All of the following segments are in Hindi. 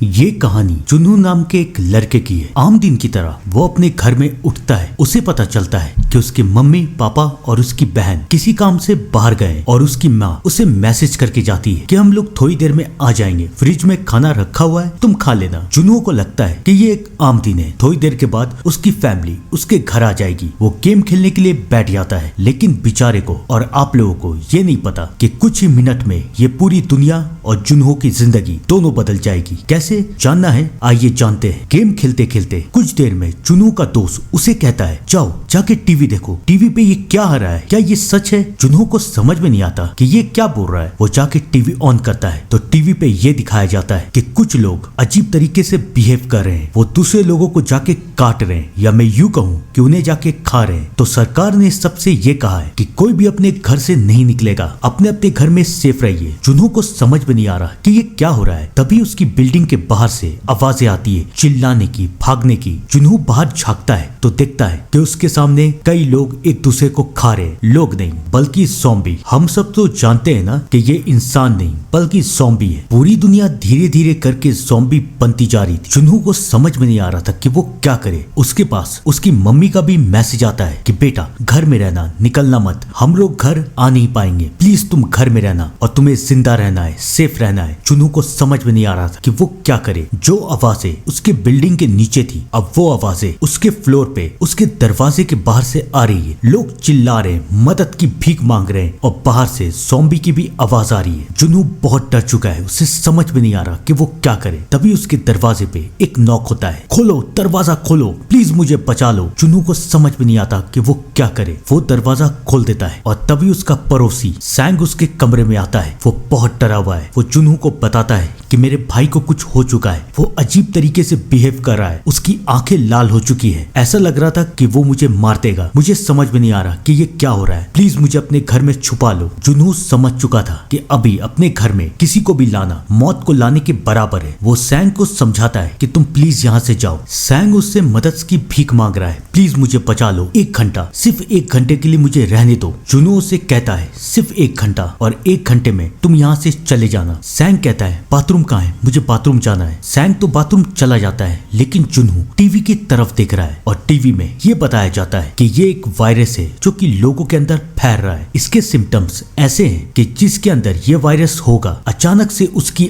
ये कहानी जुनू नाम के एक लड़के की है। आम दिन की तरह वो अपने घर में उठता है। उसे पता चलता है कि उसकी मम्मी पापा और उसकी बहन किसी काम से बाहर गए और उसकी माँ उसे मैसेज करके जाती है कि हम लोग थोड़ी देर में आ जाएंगे, फ्रिज में खाना रखा हुआ है, तुम खा लेना। जुनू को लगता है कि ये एक आम दिन है। थोड़ी देर के बाद उसकी फैमिली उसके घर आ जाएगी। वो गेम खेलने के लिए बैठ जाता है, लेकिन बेचारे को और आप लोगों को ये नहीं पता कि कुछ ही मिनट में ये पूरी दुनिया और जुनू की जिंदगी दोनों बदल जाएगी। कैसे जानना है, आइए जानते हैं। गेम खेलते खेलते कुछ देर में जुनू का दोस्त उसे कहता है जाओ जाके टीवी देखो, टीवी पे ये क्या आ रहा है, क्या ये सच है? जुनू को समझ में नहीं आता कि ये क्या बोल रहा है। वो जाके टीवी ऑन करता है तो टीवी पे ये दिखाया जाता है कि कुछ लोग अजीब तरीके से बिहेव कर रहे हैं। वो दूसरे लोगों को जाके काट रहे हैं, या मैं यूं कहूँ कि उन्हें जाके खा रहे हैं। तो सरकार ने सबसे ये कहा है कि कोई भी अपने घर से नहीं निकलेगा, अपने अपने घर में सेफ रहिए। जुनू को समझ में नहीं आ रहा कि ये क्या हो रहा है। तभी उसकी बिल्डिंग के बाहर से आवाजें आती है, चिल्लाने की, भागने की। जुनू बाहर झांकता है तो देखता है कि उसके सामने कई लोग एक दूसरे को खा रहे। लोग नहीं बल्कि ज़ॉम्बी। हम सब तो जानते हैं ना कि ये इंसान नहीं बल्कि ज़ॉम्बी है। पूरी दुनिया धीरे धीरे करके ज़ॉम्बी बनती जा रही थी। जुनू को समझ में नहीं आ रहा था कि वो क्या करे। उसके पास उसकी मम्मी का भी मैसेज आता है कि बेटा घर में रहना, निकलना मत, हम लोग घर आ नहीं पाएंगे, प्लीज तुम घर में रहना और तुम्हें जिंदा रहना है, सेफ रहना है। जुनू को समझ में नहीं आ रहा था कि वो क्या करे। जो आवाजें उसके बिल्डिंग के नीचे थी, अब वो आवाजें उसके फ्लोर पे, उसके दरवाजे के बाहर से आ रही है। लोग चिल्ला रहे हैं, मदद की भीख मांग रहे हैं और बाहर से ज़ॉम्बी की भी आवाज आ रही है। जुनू बहुत डर चुका है, उसे समझ में नहीं आ रहा कि वो क्या करे। तभी उसके दरवाजे पे एक नॉक होता है। खोलो, दरवाजा खोलो, प्लीज मुझे बचा लो। जुनू को समझ में नहीं आता कि वो क्या करे। वो दरवाजा खोल देता है और तभी उसका पड़ोसी सैंग उसके कमरे में आता है। वो बहुत डरा हुआ है। वो जुनू को बताता है कि मेरे भाई को कुछ हो चुका है। वो अजीब तरीके से बिहेव कर रहा है, उसकी आंखें लाल हो चुकी है। ऐसा लग रहा था कि वो मुझे मार देगा। मुझे समझ में नहीं आ रहा कि ये क्या हो रहा है, प्लीज मुझे अपने घर में छुपा लो। जुनू समझ चुका था कि अभी अपने घर में किसी को भी लाना मौत को लाने के बराबर है। वो सैंग को समझाता है कि तुम प्लीज यहाँ से जाओ। सैंग उससे मदद की भीख मांग रहा है, प्लीज मुझे बचा लो, 1 घंटा, सिर्फ 1 घंटे के लिए मुझे रहने दो। जुनू उसे कहता है सिर्फ 1 घंटा, और 1 घंटे में तुम यहाँ से चले जाना। सैंग कहता है बाथरूम कहाँ है, मुझे बाथरूम जाना है। सैंग तो बाथरूम चला जाता है, लेकिन जुनू टीवी की तरफ देख रहा है और टीवी में ये बताया जाता है कि ये एक वायरस है जो कि लोगों के अंदर फैल रहा है। इसके सिम्टम्स ऐसे हैं कि जिसके अंदर ये वायरस होगा, अचानक उसकी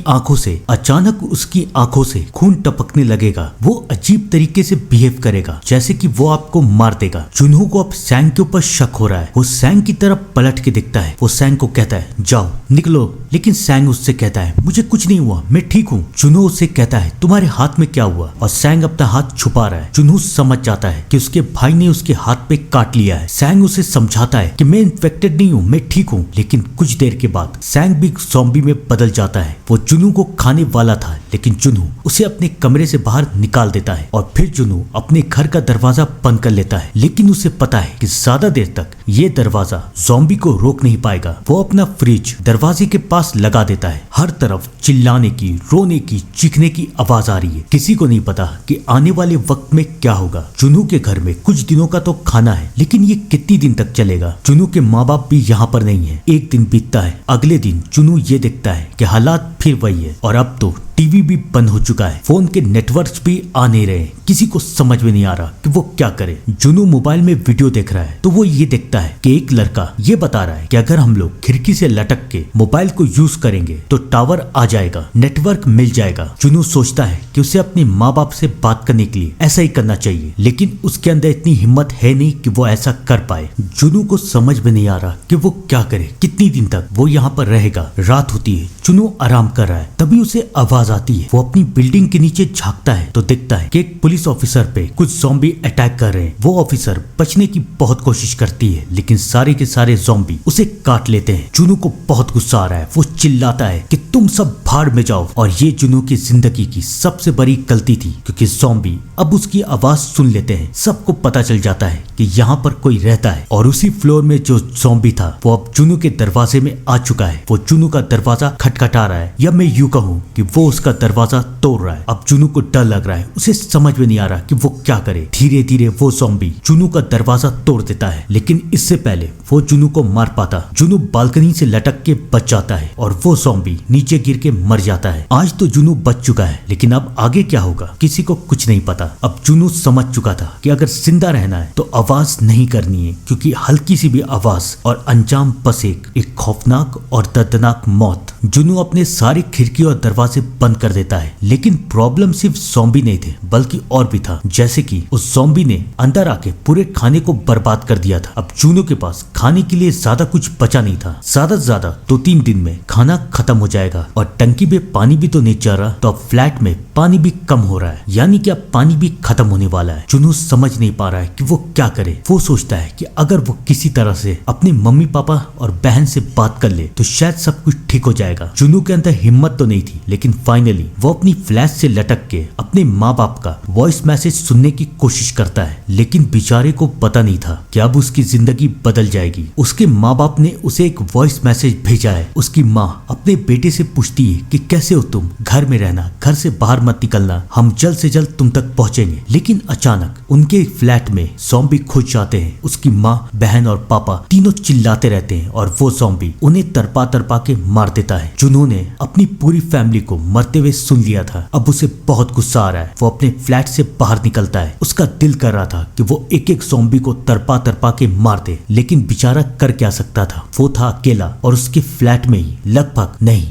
आंखों से खून टपकने लगेगा। वो अजीब तरीके से बिहेव करेगा जैसे कि वो आपको मार देगा। जुनू को अब सैंग के ऊपर शक हो रहा है। वो सैंग की तरफ पलट के देखता है। वो सैंग को कहता है जाओ निकलो, लेकिन सैंग उससे कहता है मुझे कुछ नहीं हुआ, मैं ठीक हूँ। जुनू उससे कहता है तुम्हारे हाथ में क्या हुआ, और सैंग अपना हाथ छुपा रहा है। जुनू समझ जाता है कि उसके भाई ने उसके हाथ पे काट लिया है। सैंग उसे समझाता है कि मैं इन्फेक्टेड नहीं हूँ, मैं ठीक हूँ। लेकिन कुछ देर के बाद सैंग भी ज़ॉम्बी में बदल जाता है। वो जुनू को खाने वाला था, लेकिन जुनू उसे अपने कमरे से बाहर निकाल देता है और फिर जुनू अपने घर का दरवाजा बंद कर लेता है। लेकिन उसे पता है कि ज्यादा देर तक ये दरवाजा ज़ॉम्बी को रोक नहीं पाएगा। वो अपना फ्रिज दरवाजे के पास लगा देता है। हर तरफ चिल्लाने की, रोने की, चीखने की आवाज आ रही है। किसी को नहीं पता कि आने वाले वक्त में क्या होगा। जुनू के घर में कुछ दिनों का तो खाना है, लेकिन ये कितनी दिन तक चलेगा? जुनू के माँ बाप भी यहाँ पर नहीं है। एक दिन बीतता है, अगले दिन जुनू ये देखता है कि हालात फिर वही है, और अब तो टीवी भी बंद हो चुका है, फोन के नेटवर्क्स भी आ नहीं रहे। किसी को समझ में नहीं आ रहा कि वो क्या करे। जुनू मोबाइल में वीडियो देख रहा है तो वो ये देखता है कि एक लड़का ये बता रहा है कि अगर हम लोग खिड़की से लटक के मोबाइल को यूज करेंगे तो टावर आ जाएगा, नेटवर्क मिल जाएगा। जुनू सोचता है कि उसे अपने माँ बाप से बात करने के लिए ऐसा ही करना चाहिए, लेकिन उसके अंदर इतनी हिम्मत है नहीं कि वो ऐसा कर पाए। जुनू को समझ में नहीं आ रहा कि वो क्या करे, कितनी दिन तक वो यहाँ पर रहेगा। रात होती है, जुनू आराम कर रहा है, तभी उसे आवाज आती है। वो अपनी बिल्डिंग के नीचे झांकता है तो देखता है कि एक पुलिस ऑफिसर पे कुछ ज़ॉम्बी अटैक कर रहे हैं। वो ऑफिसर बचने की बहुत कोशिश करती है, लेकिन सारे के सारे ज़ॉम्बी उसे काट लेते हैं। जुनू को बहुत गुस्सा आ रहा है। वो चिल्लाता है कि तुम सब भाड़ में जाओ। और ये जुनू की जिंदगी की सबसे बड़ी गलती थी, क्योंकि ज़ॉम्बी अब उसकी आवाज सुन लेते हैं। सबको पता चल जाता है कि यहाँ पर कोई रहता है, और उसी फ्लोर में जो ज़ॉम्बी था वो अब जुनू के दरवाजे में आ चुका है। वो जुनू का दरवाजा खटखटा रहा है, या मैं यूं कहूँ कि वो उसका दरवाजा तोड़ रहा है। अब जुनू को डर लग रहा है, उसे समझ में नहीं आ रहा कि वो क्या करे। धीरे धीरे वो ज़ॉम्बी जुनू का दरवाजा तोड़ देता है, लेकिन इससे पहले वो जुनू को मार पाता। जुनू बालकनी से लटक के बच जाता है और वो ज़ॉम्बी नीचे गिर के मर जाता है। आज तो जुनू बच चुका है, लेकिन अब आगे क्या होगा किसी को कुछ नहीं पता। अब जुनू समझ चुका था कि अगर जिंदा रहना है तो आवाज नहीं करनी है, क्योंकि हल्की सी भी आवाज और अंजाम बस एक खौफनाक और दर्दनाक मौत। जुनू अपने सारे खिड़की और दरवाजे बंद कर देता है, लेकिन प्रॉब्लम सिर्फ ज़ॉम्बी नहीं थे बल्कि और भी था। जैसे कि उस ज़ॉम्बी ने अंदर आके पूरे खाने को बर्बाद कर दिया था। अब जुनू के पास खाने के लिए ज्यादा कुछ बचा नहीं था। ज्यादा से ज्यादा 2-3 दिन में खाना खत्म हो जाएगा और टंकी में पानी भी तो नहीं चल रहा, तो अब फ्लैट में पानी भी कम हो रहा है, यानी कि अब पानी भी खत्म होने वाला है। जुनू समझ नहीं पा रहा है कि वो क्या करे। वो सोचता है कि अगर वो किसी तरह से अपने मम्मी पापा और बहन से बात कर ले तो शायद सब कुछ ठीक हो जाएगा। जुनू के अंदर हिम्मत तो नहीं थी, लेकिन फाइनली वो अपनी फ्लैश से लटक के अपने माँ बाप का वॉइस मैसेज सुनने की कोशिश करता है, लेकिन बेचारे को पता नहीं था कि अब उसकी जिंदगी बदल जाएगी। उसके माँ बाप ने उसे एक वॉइस मैसेज भेजा है। उसकी माँ अपने बेटे से पूछती है कि कैसे हो तुम, घर में रहना, घर से बाहर मत निकलना, हम जल्द से जल्द तुम तक पहुंचेंगे। लेकिन अचानक उनके फ्लैट में ज़ॉम्बी घुस जाते हैं। उसकी माँ, बहन और पापा तीनों चिल्लाते रहते हैं और वो ज़ॉम्बी उन्हें तरपा तरपा के मार देता है। जुनू ने अपनी पूरी फैमिली को मरते हुए सुन लिया था। अब उसे बहुत गुस्सा आ रहा है। वो अपने फ्लैट से बाहर निकलता है। उसका दिल कर रहा था कि वो एक एक ज़ॉम्बी को तरपा तरपा के मार दे, लेकिन बेचारा कर क्या सकता था। वो था अकेला और उसके फ्लैट में ही लगभग नहीं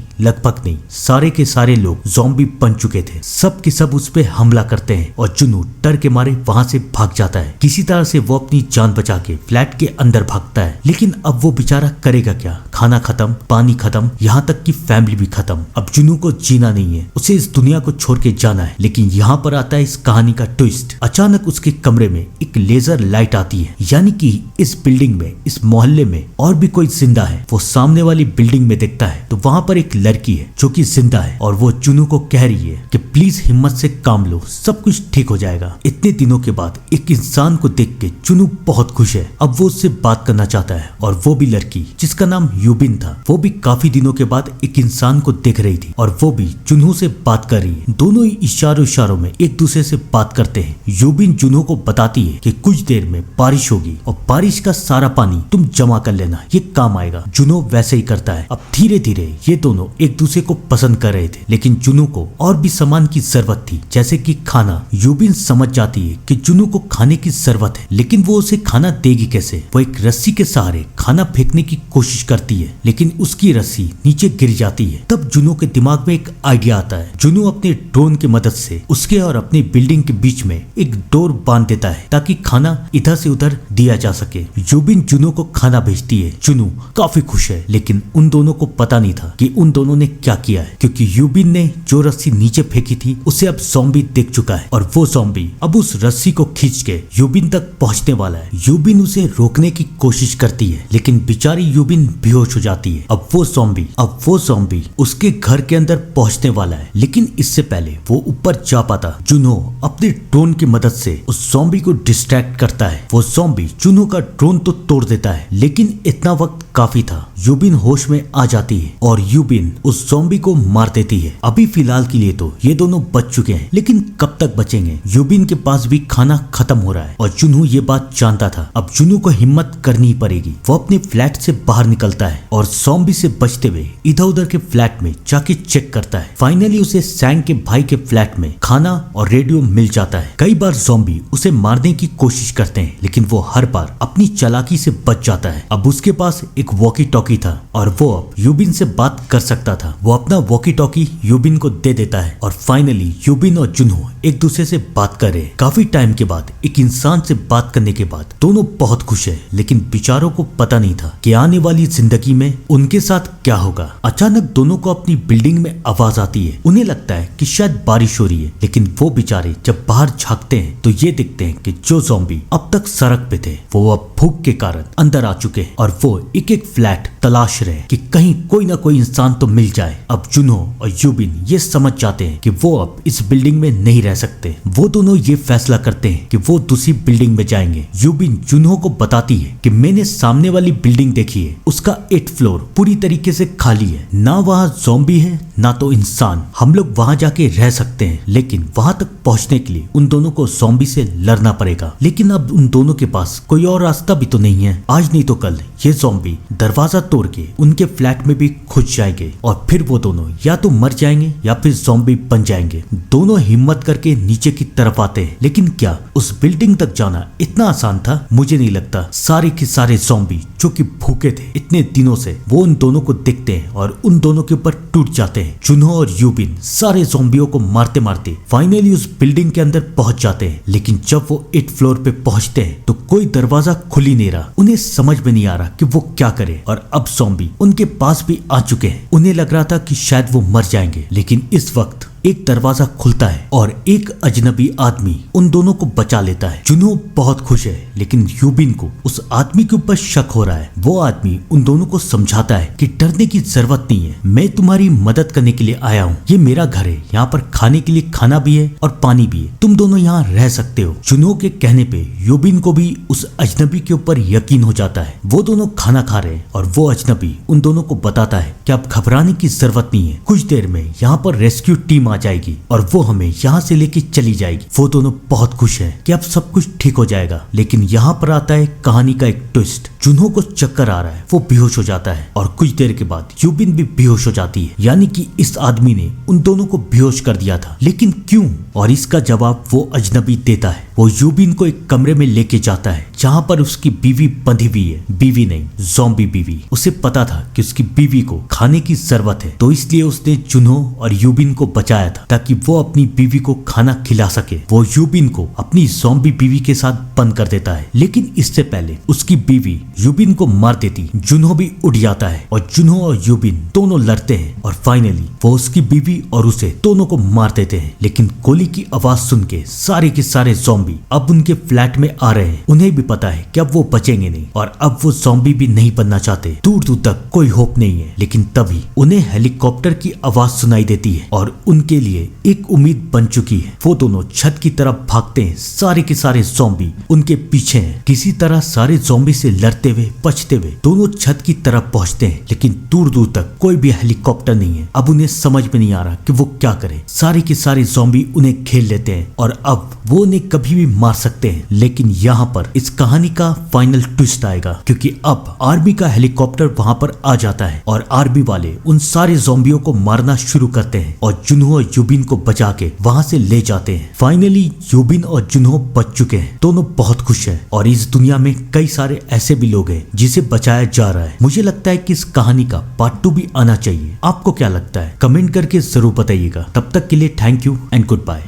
सारे के सारे लोग ज़ॉम्बी बन चुके थे। सब के सब उस पे हमला करते हैं और जुनू डर के मारे वहां से भाग जाता है। किसी तरह से वो अपनी जान बचा के फ्लैट के अंदर भागता है, लेकिन अब वो बेचारा करेगा क्या। खाना खत्म, पानी खत्म, यहाँ तक कि फैमिली भी खत्म। अब जुनू को जीना नहीं है, उसे इस दुनिया को छोड़ के जाना है। लेकिन यहाँ पर आता है इस कहानी का ट्विस्ट। अचानक उसके कमरे में एक लेजर लाइट आती है, यानी कि इस बिल्डिंग में, इस मोहल्ले में और भी कोई जिंदा है। वो सामने वाली बिल्डिंग में देखता है तो वहां पर एक लड़की है जो कि जिंदा है और वो जुनू को कह रही है कि प्लीज हिम्मत से काम लो, सब कुछ ठीक हो जाएगा। इतने दिनों के बाद एक इंसान को देख के जुनू बहुत खुश है। अब वो उससे बात करना चाहता है और वो भी लड़की जिसका नाम यूबिन था, वो भी काफी दिनों के बाद एक इंसान को देख रही थी और वो भी जुनू से बात कर रही है। दोनों ही इशारों में एक दूसरे से बात करते हैं। यूबिन जुनू को बताती है कि कुछ देर में बारिश होगी और बारिश का सारा पानी तुम जमा कर लेना, ये काम आएगा। जुनू वैसे ही करता है। अब धीरे धीरे ये दोनों एक दूसरे को पसंद कर रहे थे, लेकिन जुनू को और भी सामान की जरूरत थी, जैसे कि खाना। यूबिन समझ जाती है कि जुनू को खाने की जरूरत है, लेकिन वो उसे खाना देगी कैसे। वो एक रस्सी के सहारे खाना फेंकने की कोशिश करती है, लेकिन उसकी रस्सी नीचे गिर जाती है। तब जुनू के दिमाग में एक आइडिया आता है। जुनू अपने ड्रोन की मदद से उसके और अपनी बिल्डिंग के बीच में एक डोर बांध देता है ताकि खाना इधर से उधर दिया जा सके। यूबिन जुनू को खाना भेजती है। जुनू काफी खुश है, लेकिन उन दोनों को पता नहीं था कि उन दोनों ने क्या किया है, क्योंकि यूबिन ने जो रस्सी नीचे फेंकी थी उसे अब ज़ॉम्बी देख चुका है और वो ज़ॉम्बी अब उस रस्सी को खींच के यूबिन तक पहुंचने वाला है। यूबिन उसे रोकने की कोशिश करती है, लेकिन बेचारी यूबिन बेहोश हो जाती है। अब वो ज़ॉम्बी उसके घर के अंदर पहुंचने वाला है, लेकिन इससे पहले वो ऊपर जा पाता। जुनू अपने ड्रोन की मदद से उस ज़ॉम्बी को डिस्ट्रैक्ट करता है। वो ज़ॉम्बी जुनू का ड्रोन तो तोड़ देता है, लेकिन इतना वक्त काफी था। यूबिन होश में आ जाती है और यूबिन उस ज़ॉम्बी को मार देती है। अभी फिलहाल के लिए तो ये दोनों बच चुके हैं, लेकिन कब तक बचेंगे। यूबिन के पास भी खाना खत्म हो रहा है और जुनू ये बात जानता था। अब जुनू को हिम्मत करनी ही पड़ेगी। वो अपने फ्लैट से बाहर निकलता है और ज़ॉम्बी से बचते हुए इधर उधर के फ्लैट में जाके चेक करता है। फाइनली उसे सैंग के भाई के फ्लैट में खाना और रेडियो मिल जाता है। कई बार ज़ॉम्बी उसे मारने की कोशिश करते हैं, लेकिन वो हर बार अपनी चालाकी से बच जाता है। अब उसके पास एक वॉकी टॉकी था और वो अब यूबिन से बात कर सकता था। वो अपना वॉकी टॉकी यूबिन को दे देता है और फाइनली यूबिन और जुनू एक दूसरे से बात कर रहे हैं। काफी टाइम के बाद एक इंसान से बात करने के बाद दोनों बहुत खुश है, लेकिन बेचारों को पता नहीं था कि आने वाली जिंदगी में उनके साथ क्या होगा। अचानक दोनों को अपनी बिल्डिंग में आवाज आती है। उन्हें लगता है कि शायद बारिश हो रही है, लेकिन वो बेचारे जब बाहर झांकते हैं तो ये देखते हैं कि जो ज़ॉम्बी अब तक सड़क पे थे वो अब भूख के कारण अंदर आ चुके हैं और वो एक एक फ्लैट तलाश रहे कि कहीं कोई ना कोई इंसान तो मिल जाए। अब जुनू और यूबिन ये समझ जाते हैं कि वो अब इस बिल्डिंग में नहीं रह सकते। वो दोनों ये फैसला करते हैं कि वो दूसरी बिल्डिंग में जाएंगे। यूबिन जुनहो को बताती है कि मैंने सामने वाली बिल्डिंग देखी है, उसका 8th फ्लोर पूरी तरीके से खाली है, ना वहाँ ज़ॉम्बी है ना तो इंसान। हम लोग वहाँ जाके रह सकते हैं, लेकिन वहाँ तक पहुँचने के लिए उन दोनों को ज़ॉम्बी से लड़ना पड़ेगा। लेकिन अब उन दोनों के पास कोई और रास्ता भी तो नहीं है। आज नहीं तो कल ये ज़ॉम्बी दरवाजा तोड़ के उनके फ्लैट में भी घुस जाएंगे और फिर वो दोनों या तो मर जाएंगे या फिर ज़ॉम्बी बन जाएंगे। दोनों हिम्मत करके नीचे की तरफ आते हैं, लेकिन क्या उस बिल्डिंग तक जाना इतना आसान था? मुझे नहीं लगता। सारे के सारे ज़ॉम्बी जो कि भूखे थे इतने दिनों से, वो उन दोनों को देखते हैं और उन दोनों के ऊपर टूट जाते हैं। जुनहो और यूबिन सारे ज़ॉम्बियों को मारते मारते फाइनली उस बिल्डिंग के अंदर पहुंच जाते हैं। लेकिन जब वो 8th फ्लोर पे पहुंचते हैं तो कोई दरवाजा खुल ही नहीं रहा। उन्हें समझ में नहीं आ रहा कि वो क्या करे और अब ज़ॉम्बी उनके पास भी आ चुके हैं। उन्हें लग रहा था कि शायद वो मर जाएंगे, लेकिन इस वक्त एक दरवाजा खुलता है और एक अजनबी आदमी उन दोनों को बचा लेता है। जुनहो बहुत खुश है, लेकिन यूबिन को उस आदमी के ऊपर शक हो रहा है। वो आदमी उन दोनों को समझाता है कि डरने की जरूरत नहीं है, मैं तुम्हारी मदद करने के लिए आया हूँ। ये मेरा घर है, यहाँ पर खाने के लिए खाना भी है और पानी भी है, तुम दोनों यहाँ रह सकते हो। जुनहो के कहने पे यूबिन को भी उस अजनबी के ऊपर यकीन हो जाता है। वो दोनों खाना खा रहे हैं और वो अजनबी उन दोनों को बताता है कि अब घबराने की जरूरत नहीं है, कुछ देर में यहाँ पर रेस्क्यू टीम जाएगी और वो हमें यहाँ से लेके चली जाएगी। वो दोनों बहुत खुश हैं कि अब सब कुछ ठीक हो जाएगा। लेकिन यहाँ पर आता है कहानी का एक ट्विस्ट। जुनहो को चक्कर आ रहा है, वो बेहोश हो जाता है और कुछ देर के बाद यूबिन भी बेहोश हो जाती है। यानी कि इस आदमी ने उन दोनों को बेहोश कर दिया था, लेकिन क्यों? और इसका जवाब वो अजनबी देता है। वो यूबिन को एक कमरे में लेके जाता है जहाँ पर उसकी बीवी बंधी हुई है। बीवी नहीं, ज़ॉम्बी बीवी। उसे पता था कि उसकी बीवी को खाने की जरूरत है, तो इसलिए उसने जुनहो और यूबिन को बचाया था ताकि वो अपनी बीवी को खाना खिला सके। वो यूबिन को अपनी ज़ॉम्बी बीवी के साथ बंद कर देता है, लेकिन इससे पहले उसकी बीवी यूबिन को मार देती। जुनहो भी उठ जाता है और जुनहो और यूबिन दोनों लड़ते हैं और फाइनली वो उसकी बीवी और उसे दोनों को मार देते हैं। लेकिन गोली की आवाज सुन के सारे ज़ॉम्बी अब उनके फ्लैट में आ रहे हैं। उन्हें भी पता है कि अब वो बचेंगे नहीं और अब वो ज़ॉम्बी भी नहीं बनना चाहते। दूर दूर तक कोई होप नहीं है। लेकिन तभी उन्हें हेलीकॉप्टर की आवाज सुनाई देती है और उनके लिए एक उम्मीद बन चुकी है। वो दोनों छत की तरफ भागते हैं, सारे के सारे ज़ॉम्बी उनके पीछे हैं। किसी तरह सारे ज़ॉम्बी से लड़ते हुए बचते हुए दोनों छत की तरफ पहुंचते हैं, लेकिन दूर दूर तक कोई भी हेलीकॉप्टर नहीं है। अब उन्हें समझ में नहीं आ रहा कि वो क्या करे। सारे के सारे ज़ॉम्बी उन्हें घेर लेते हैं और अब वो उन्हें कभी भी मार सकते हैं। लेकिन यहाँ पर इस कहानी का फाइनल ट्विस्ट आएगा, क्योंकि अब आर्मी का हेलीकॉप्टर वहां पर आ जाता है और आर्मी वाले उन सारे ज़ॉम्बियों को मारना शुरू करते हैं और जुनहो और यूबिन को बचा के वहां से ले जाते हैं। फाइनली यूबिन और जुनहो बच चुके हैं। दोनों बहुत खुश हैं और इस दुनिया में कई सारे ऐसे भी लोग हैं जिसे बचाया जा रहा है। मुझे लगता है कि इस कहानी का पार्ट 2 भी आना चाहिए। आपको क्या लगता है? कमेंट करके जरूर बताइएगा। तब तक के लिए thank you and good bye.